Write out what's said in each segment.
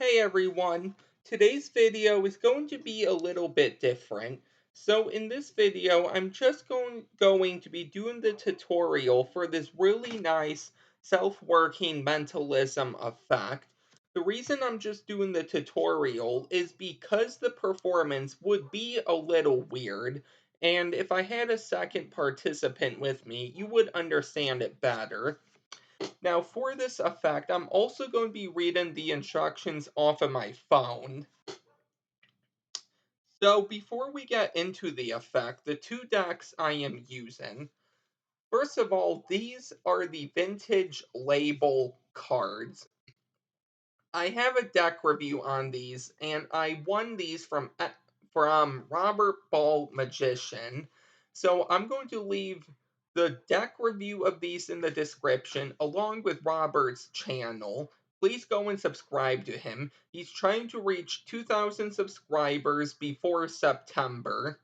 Hey everyone! Today's video is going to be a little bit different. So in this video, I'm just going to be doing the tutorial for this really nice self-working mentalism effect. The reason I'm just doing the tutorial is because the performance would be a little weird, and if I had a second participant with me, you would understand it better. Now, for this effect, I'm also going to be reading the instructions off of my phone. So, before we get into the effect, the two decks I am using. First of all, these are the vintage label cards. I have a deck review on these, and I won these from Robert Ball Magician. So I'm going to leave the deck review of these in the description, along with Robert's channel. Please go and subscribe to him. He's trying to reach 2,000 subscribers before September.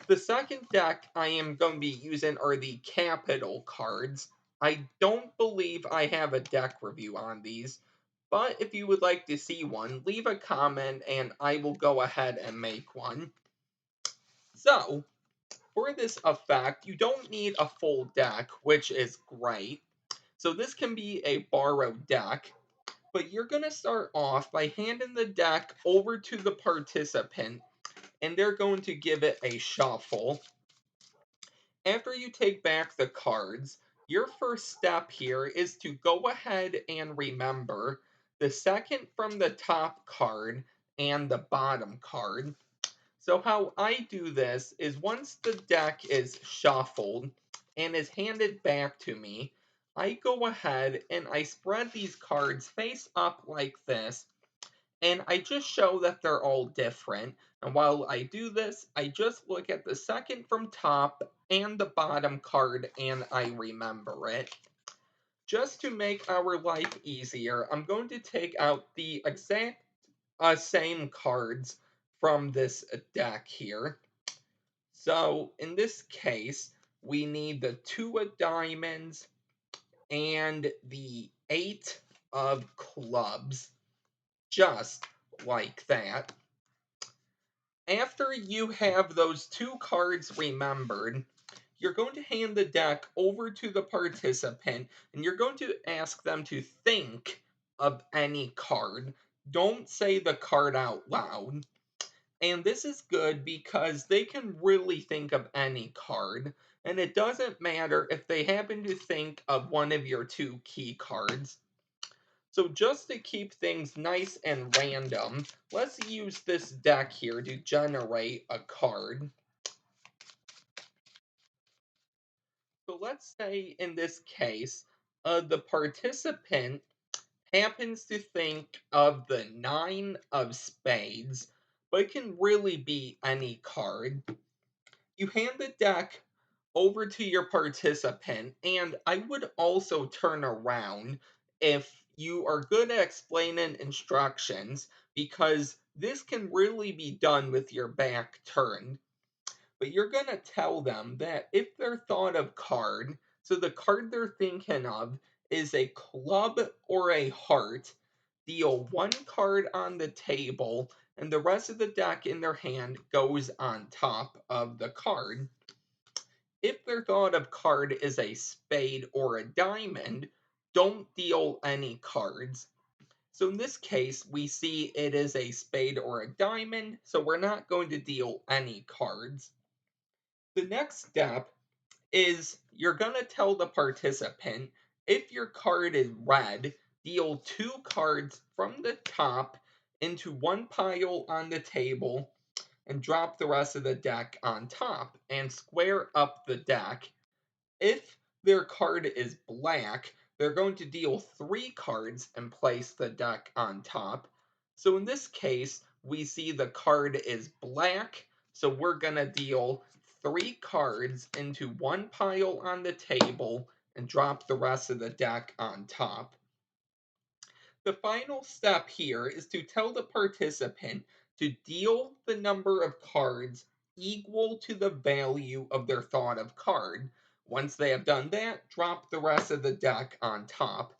The second deck I am going to be using are the Capital cards. I don't believe I have a deck review on these, but if you would like to see one, leave a comment and I will go ahead and make one. So, for this effect, you don't need a full deck, which is great. So this can be a borrowed deck, but you're going to start off by handing the deck over to the participant, and they're going to give it a shuffle. After you take back the cards, your first step here is to go ahead and remember the second from the top card and the bottom card. So how I do this is once the deck is shuffled and is handed back to me, I go ahead and I spread these cards face up like this, and I just show that they're all different. And while I do this, I just look at the second from top and the bottom card and I remember it. Just to make our life easier, I'm going to take out the exact same cards from this deck here. So in this case, we need the 2 of diamonds and the 8 of clubs, just like that. After you have those 2 cards remembered, you're going to hand the deck over to the participant and you're going to ask them to think of any card. Don't say the card out loud. And this is good because they can really think of any card, and it doesn't matter if they happen to think of one of your 2 key cards. So just to keep things nice and random, let's use this deck here to generate a card. So let's say in this case, the participant happens to think of the 9 of spades, but it can really be any card. You hand the deck over to your participant, and I would also turn around if you are good at explaining instructions, because this can really be done with your back turned. But you're going to tell them that if their thought of card, so the card they're thinking of is a club or a heart, deal 1 card on the table, and the rest of the deck in their hand goes on top of the card. If their thought of card is a spade or a diamond, don't deal any cards. So in this case, we see it is a spade or a diamond, so we're not going to deal any cards. The next step is you're going to tell the participant if your card is red, deal 2 cards from the top into 1 pile on the table and drop the rest of the deck on top and square up the deck. If their card is black, they're going to deal 3 cards and place the deck on top. So in this case, we see the card is black, so we're going to deal 3 cards into 1 pile on the table and drop the rest of the deck on top. The final step here is to tell the participant to deal the number of cards equal to the value of their thought of card. Once they have done that, drop the rest of the deck on top.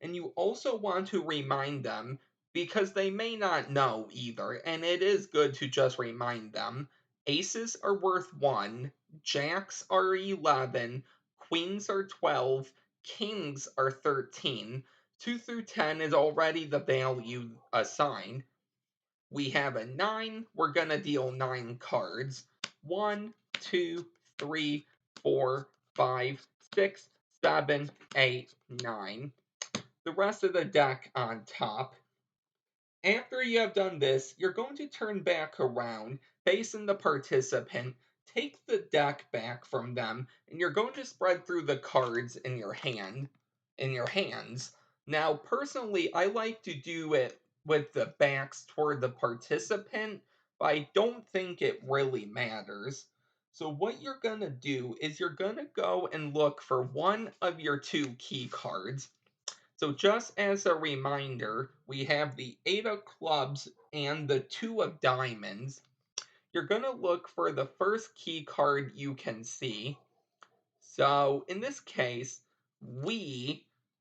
And you also want to remind them because they may not know either, and it is good to just remind them. Aces are worth 1, jacks are 11, queens are 12, kings are 13. 2 through 10 is already the value assigned. We have a 9, we're going to deal 9 cards. 1, 2, 3, 4, 5, 6, 7, 8, 9. The rest of the deck on top. After you have done this, you're going to turn back around, facing the participant, take the deck back from them, and you're going to spread through the cards in your hands. Now, personally, I like to do it with the backs toward the participant, but I don't think it really matters. So what you're going to do is you're going to go and look for one of your 2 key cards. So just as a reminder, we have the 8 of clubs and the 2 of diamonds. You're going to look for the first key card you can see. So in this case,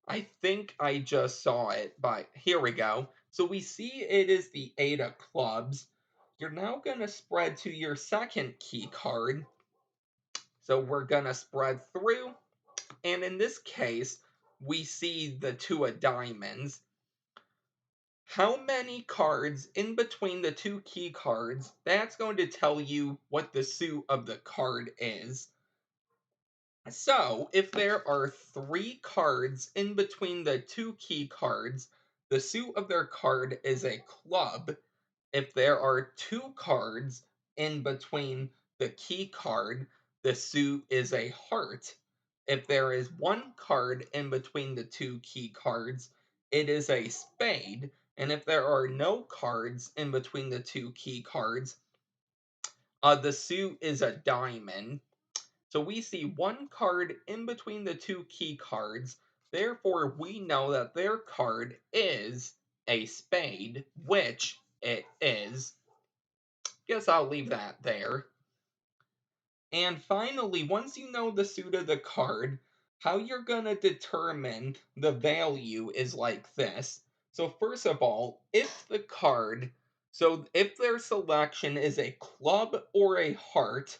I think I just saw it, but here we go. So we see it is the 8 of clubs. You're now going to spread to your second key card. So we're going to spread through. And in this case, we see the 2 of diamonds. How many cards in between the 2 key cards, that's going to tell you what the suit of the card is. So, if there are 3 cards in between the 2 key cards, the suit of their card is a club. If there are 2 cards in between the key card, the suit is a heart. If there is 1 card in between the 2 key cards, it is a spade. And if there are no cards in between the 2 key cards, the suit is a diamond. So we see 1 card in between the 2 key cards. Therefore, we know that their card is a spade, which it is. Guess I'll leave that there. And finally, once you know the suit of the card, how you're going to determine the value is like this. So first of all, if their selection is a club or a heart,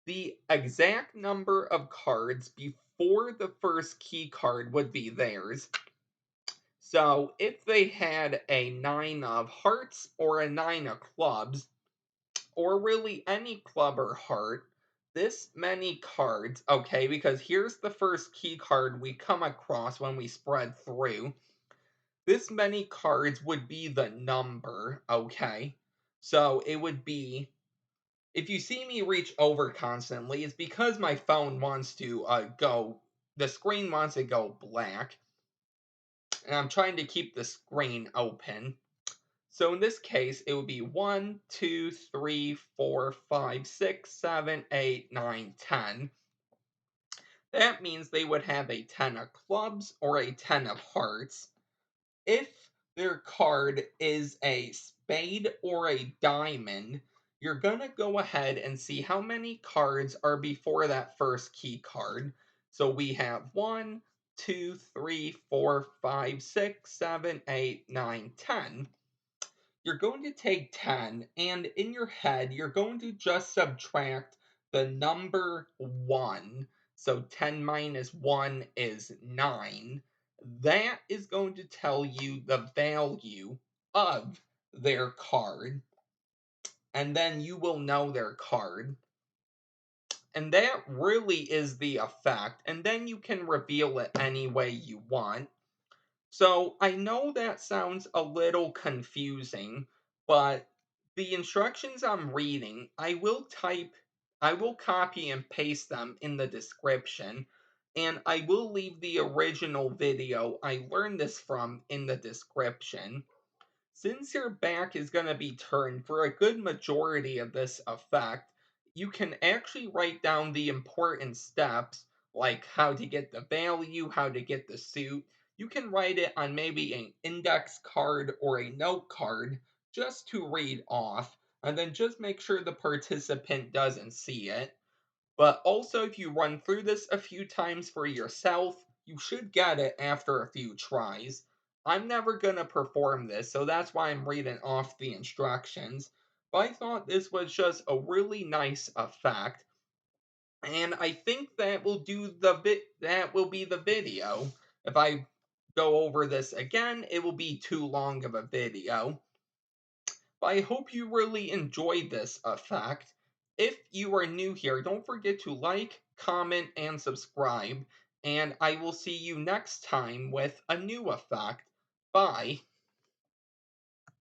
the exact number of cards before the first key card would be theirs. So if they had a 9 of hearts or a 9 of clubs, or really any club or heart, this many cards, okay, because here's the first key card we come across when we spread through. This many cards would be the number, okay? So it would be, if you see me reach over constantly, it's because my phone wants to the screen wants to go black, and I'm trying to keep the screen open. So in this case, it would be 1, 2, 3, 4, 5, 6, 7, 8, 9, 10. That means they would have a 10 of clubs or a 10 of hearts. If their card is a spade or a diamond, you're going to go ahead and see how many cards are before that first key card. So we have 1, 2, 3, 4, 5, 6, 7, 8, 9, 10. You're going to take 10, and in your head, you're going to just subtract the number 1. So 10 minus 1 is 9. That is going to tell you the value of their card, and then you will know their card. And that really is the effect, and then you can reveal it any way you want. So I know that sounds a little confusing, but the instructions I'm reading, I will copy and paste them in the description, and I will leave the original video I learned this from in the description. Since your back is going to be turned for a good majority of this effect, you can actually write down the important steps, like how to get the value, how to get the suit. You can write it on maybe an index card or a note card just to read off, and then just make sure the participant doesn't see it. But also, if you run through this a few times for yourself, you should get it after a few tries. I'm never gonna perform this, so that's why I'm reading off the instructions. But I thought this was just a really nice effect, and I think that will be the video. If I go over this again, it will be too long of a video. But I hope you really enjoyed this effect. If you are new here, don't forget to like, comment, and subscribe. And I will see you next time with a new effect. Bye.